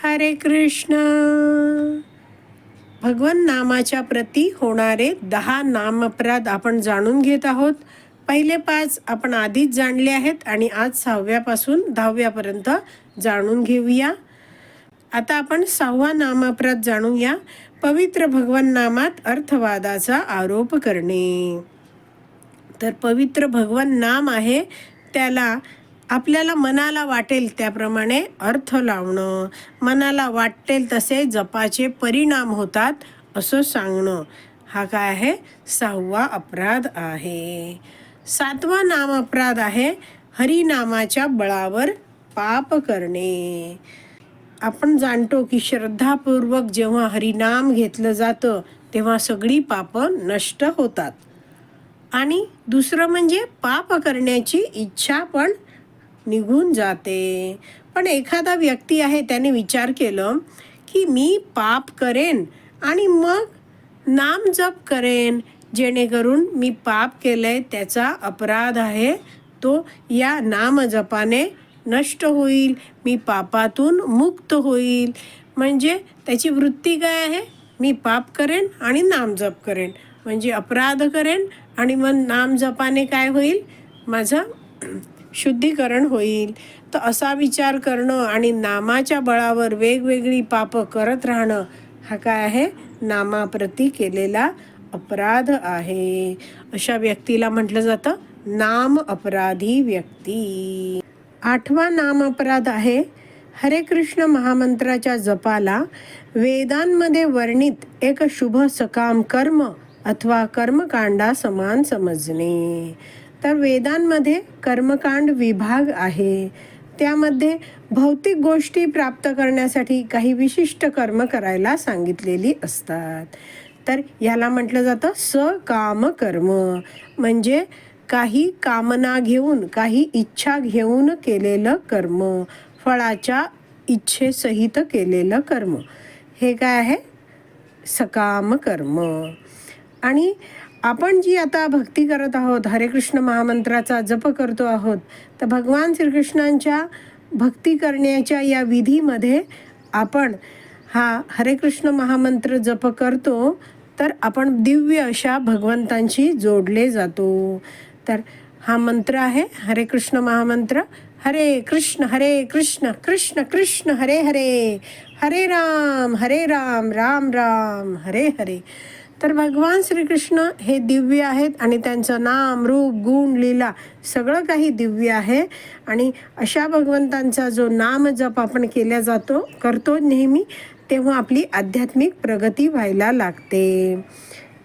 हरे कृष्ण. भगवान नामाच्या प्रती होणारे 10 नामअपराध आपण जाणून घेत आहोत. पहिले 5 आपण आधीच जाणले आहेत आणि आज 6व्यापासून 10व्यापर्यंत जाणून घेऊया. आता आपण 6वा नामअपराध जाणूया. पवित्र भगवान नामात अर्थवादाचा आरोप करणे. तर पवित्र भगवान नाम आहे, त्याला आपल्याला मनाला वाटेल त्याप्रमाणे अर्थ लावणं, मनाला वाटेल तसे जपाचे परिणाम होतात असं सांगणं, हा काय आहे? 6वा अपराध आहे. 7वा नाम अपराध आहे हरिनामाच्या बळावर पाप करणे. आपण जाणतो की श्रद्धापूर्वक जेव्हा हरिनाम घेतलं जातं तेव्हा सगळी पाप नष्ट होतात. आणि दुसरं म्हणजे पाप करण्याची इच्छा पण निघून जाते. पण एखादा व्यक्ती आहे, त्याने विचार केलं की मी पाप करेन आणि मग नाम जप करेन, जेणेकरून मी पाप केलंय त्याचा अपराध आहे तो या नाम जपाने नष्ट होईल, मी पापातून मुक्त होईल. म्हणजे त्याची वृत्ती काय आहे? मी पाप करेन आणि नाम जप करेन, म्हणजे अपराध करेन आणि मग नाम जपाने काय होईल? माझं शुद्धीकरण होईल. तर असा विचार करणं आणि नामाच्या बळावर वेगवेगळी पापं करत राहणं, हा काय आहे? नामाप्रती केलेला अपराध आहे. अशा व्यक्तीला म्हटलं जातं नाम अपराधी व्यक्ती. 8वा नाम अपराध आहे हरे कृष्ण महामंत्राच्या जपाला वेदांमध्ये वर्णित एक शुभ सकाम कर्म अथवा कर्मकांडा समान समजणे. तर वेदांमध्ये कर्मकांड विभाग आहे, त्यामध्ये भौतिक गोष्टी प्राप्त करण्यासाठी काही विशिष्ट कर्म करायला सांगितलेली असतात. तर याला म्हटलं जातं सकाम कर्म, म्हणजे काही कामना घेऊन, काही इच्छा घेऊन केलेलं कर्म, फळाच्या इच्छेसहित केलेलं कर्म, हे काय आहे? सकाम कर्म. आणि आपण जी आता भक्ती करत आहोत, हरे कृष्ण महामंत्राचा जप करतो आहोत, तर भगवान श्रीकृष्णांच्या भक्ती करण्याच्या या विधीमध्ये आपण हा हरे कृष्ण महामंत्र जप करतो, तर आपण दिव्य अशा भगवंतांशी जोडले जातो. तर हा मंत्र आहे हरे कृष्ण महामंत्र. हरे कृष्ण कृष्ण कृष्ण हरे हरे, हरे राम राम राम हरे हरे. तर भगवान श्रीकृष्ण हे दिव्य आहेत आणि त्यांचं नाम, रूप, गुण, लीला सगळं काही दिव्य आहे. आणि अशा भगवंतांचा जो नाम जप आपण केला जातो, करतो नेहमी, तेव्हा आपली आध्यात्मिक प्रगती व्हायला लागते.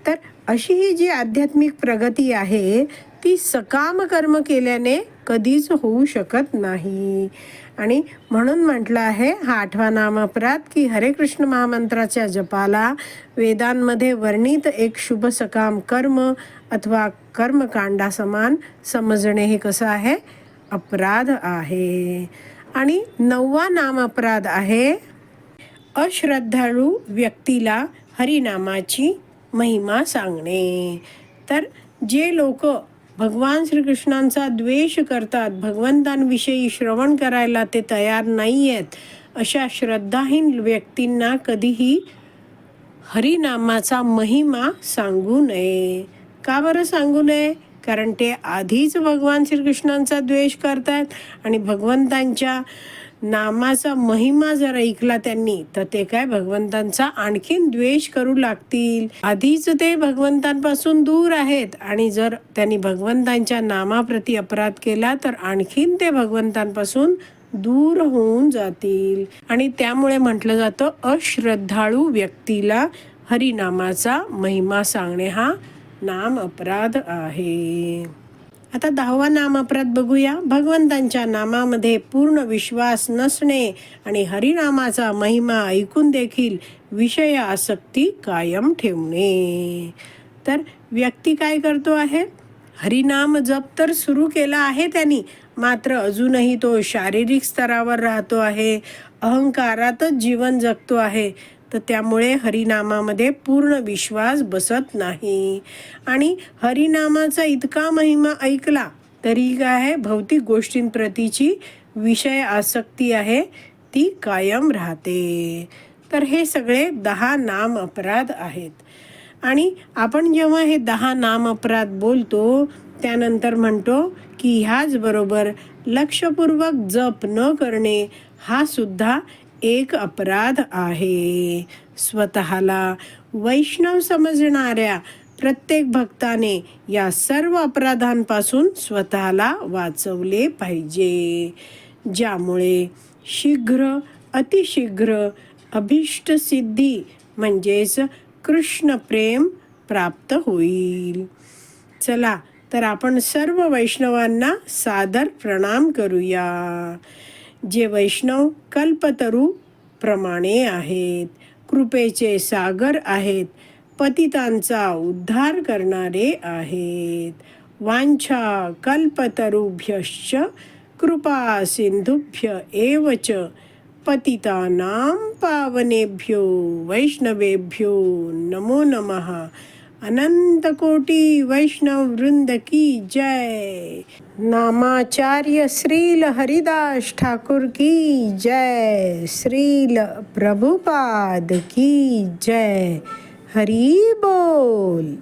तर अशी ही जी आध्यात्मिक प्रगती आहे ती सकाम कर्म केल्याने कधीच होऊ शकत नाही. आणि म्हणून म्हटलं आहे हा 8वा नाम अपराध की हरे कृष्ण महामंत्राच्या जपाला वेदांमध्ये वर्णित एक शुभ सकाम कर्म अथवा कर्मकांडा समान समजणे हे कसं आहे? अपराध आहे. आणि 9वा नाम अपराध आहे अश्रद्धाळू व्यक्तीला हरिनामाची महिमा सांगणे. तर जे लोक भगवान श्रीकृष्णांचा द्वेष करतात, भगवंतांविषयी श्रवण करायला ते तयार नाही आहेत, अशा श्रद्धाहीन व्यक्तींना कधीही हरिनामाचा महिमा सांगू नये. का बरं सांगू नये? कारण ते आधीच भगवान श्रीकृष्णांचा द्वेष करतात आणि भगवंतांच्या नामाचा महिमा जर ऐकला त्यांनी तर ते काय भगवंतांचा आणखीन द्वेष करू लागतील. आधीच ते भगवंतांपासून दूर आहेत आणि जर त्यांनी भगवंतांच्या नामाप्रती अपराध केला तर आणखीन ते भगवंतांपासून दूर होऊन जातील. आणि त्यामुळे म्हटलं जातं अश्रद्धाळू व्यक्तीला हरिनामाचा महिमा सांगणे हा नाम अपराध आहे. आता 10वा नाम अपराध बघूया. भगवंतांच्या नामामध्ये पूर्ण विश्वास नसणे आणि हरिनामाचा महिमा ऐकून देखील विषय आसक्ती कायम ठेवणे. तर व्यक्ती काय करतो आहे? हरिनाम जप तर सुरू केला आहे त्यांनी, मात्र अजूनही तो शारीरिक स्तरावर राहतो आहे, अहंकारातच जीवन जगतो आहे. तर त्यामुळे हरिनामामध्ये पूर्ण विश्वास बसत नाही. आणि हरिनामाचा इतका महिमा ऐकला तरी काय आहे? भौतिक गोष्टींप्रतीची विषय आसक्ती आहे ती कायम राहते. तर हे सगळे 10 नाम अपराध आहेत. आणि आपण जेव्हा हे 10 नाम अपराध बोलतो त्यानंतर म्हणतो की ह्याचबरोबर लक्षपूर्वक जप न करणे हा सुद्धा एक अपराध आहे. स्वतःला वैष्णव समजणाऱ्या प्रत्येक भक्ताने या सर्व अपराधांपासून स्वतःला वाचवले पाहिजे, ज्यामुळे शीघ्र अतिशीघ्र अभिष्ट सिद्धी म्हणजेच कृष्ण प्रेम प्राप्त होईल. चला तर आपण सर्व वैष्णवांना सादर प्रणाम करूया, जे वैष्णव कल्पतरू प्रमाणे आहेत, कृपेचे सागर आहेत, पतितांचा उद्धार करणारे आहेत. वांछा कल्पतरुभ्यश्च कृपा सिंधुभ्य एव च पतितानां पावनेभ्यो वैष्णवेभ्यो नमो नमः. अनंत कोटि वैष्णव वृंद की जय. नामाचार्य श्रील हरिदास ठाकुर की जय. श्रील प्रभुपाद की जय. हरि बोल.